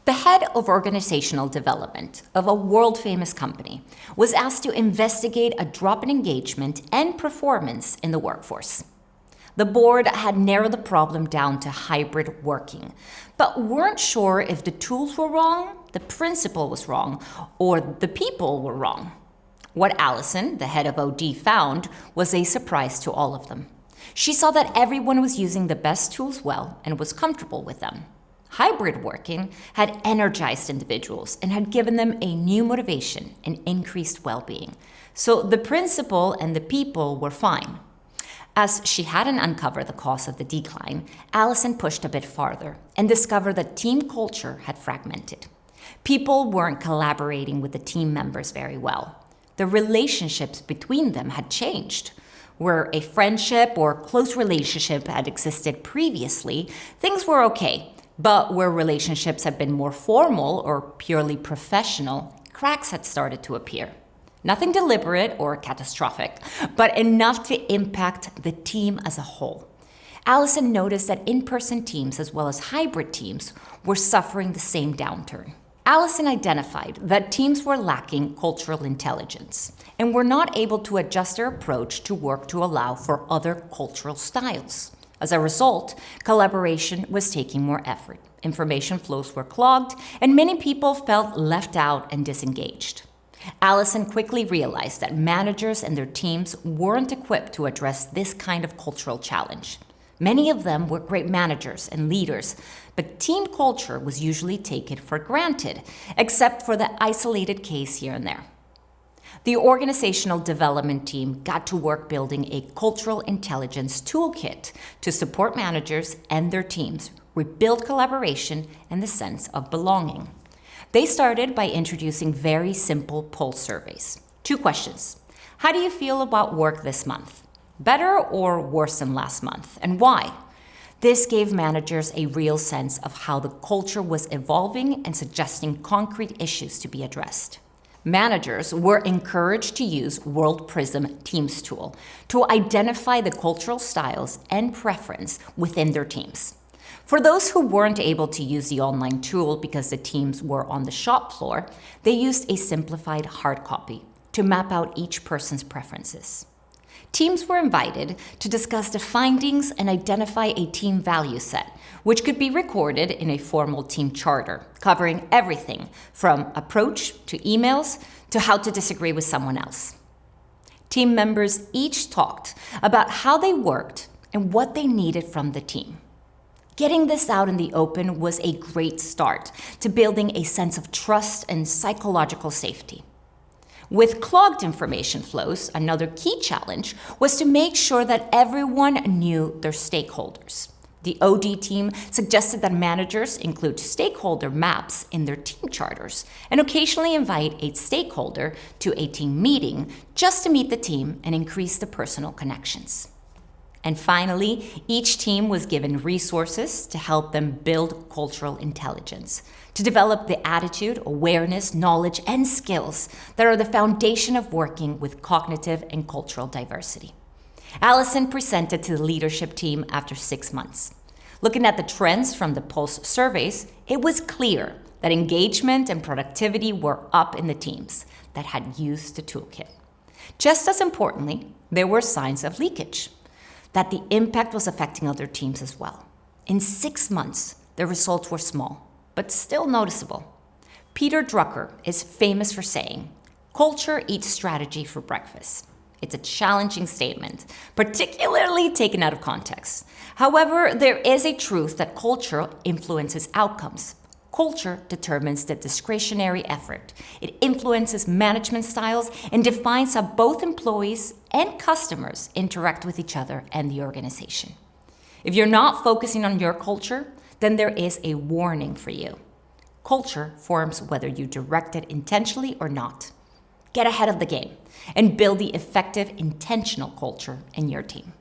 The head of organizational development of a world-famous company was asked to investigate a drop in engagement and performance in the workforce. The board had narrowed the problem down to hybrid working, but weren't sure if the tools were wrong, the principle was wrong, or the people were wrong. What Allison, the head of OD, found was a surprise to all of them. She saw that everyone was using the best tools well and was comfortable with them. Hybrid working had energized individuals and had given them a new motivation and increased well-being. So the principle and the people were fine. As she hadn't uncovered the cause of the decline, Allison pushed a bit farther and discovered that team culture had fragmented. People weren't collaborating with the team members very well. The relationships between them had changed. Where a friendship or close relationship had existed previously, things were okay. But where relationships had been more formal or purely professional, cracks had started to appear. Nothing deliberate or catastrophic, but enough to impact the team as a whole. Allison noticed that in-person teams as well as hybrid teams were suffering the same downturn. Allison identified that teams were lacking cultural intelligence and were not able to adjust their approach to work to allow for other cultural styles. As a result, collaboration was taking more effort, information flows were clogged, and many people felt left out and disengaged. Allison quickly realized that managers and their teams weren't equipped to address this kind of cultural challenge. Many of them were great managers and leaders, but team culture was usually taken for granted, except for the isolated case here and there. The organizational development team got to work building a cultural intelligence toolkit to support managers and their teams rebuild collaboration and the sense of belonging. They started by introducing very simple pulse surveys. 2 questions. How do you feel about work this month? Better or worse than last month, and why? This gave managers a real sense of how the culture was evolving and suggesting concrete issues to be addressed. Managers were encouraged to use World Prism Teams tool to identify the cultural styles and preference within their teams. For those who weren't able to use the online tool because the teams were on the shop floor, they used a simplified hard copy to map out each person's preferences. Teams were invited to discuss the findings and identify a team value set, which could be recorded in a formal team charter, covering everything from approach to emails to how to disagree with someone else. Team members each talked about how they worked and what they needed from the team. Getting this out in the open was a great start to building a sense of trust and psychological safety. With clogged information flows, another key challenge was to make sure that everyone knew their stakeholders. The OD team suggested that managers include stakeholder maps in their team charters and occasionally invite a stakeholder to a team meeting just to meet the team and increase the personal connections. And finally, each team was given resources to help them build cultural intelligence, to develop the attitude, awareness, knowledge, and skills that are the foundation of working with cognitive and cultural diversity. Allison presented to the leadership team after 6 months. Looking at the trends from the Pulse surveys, it was clear that engagement and productivity were up in the teams that had used the toolkit. Just as importantly, there were signs of leakage, that the impact was affecting other teams as well. In 6 months, the results were small, but still noticeable. Peter Drucker is famous for saying, "Culture eats strategy for breakfast." It's a challenging statement, particularly taken out of context. However, there is a truth that culture influences outcomes. Culture determines the discretionary effort. It influences management styles and defines how both employees and customers interact with each other and the organization. If you're not focusing on your culture, then there is a warning for you. Culture forms whether you direct it intentionally or not. Get ahead of the game and build the effective, intentional culture in your team.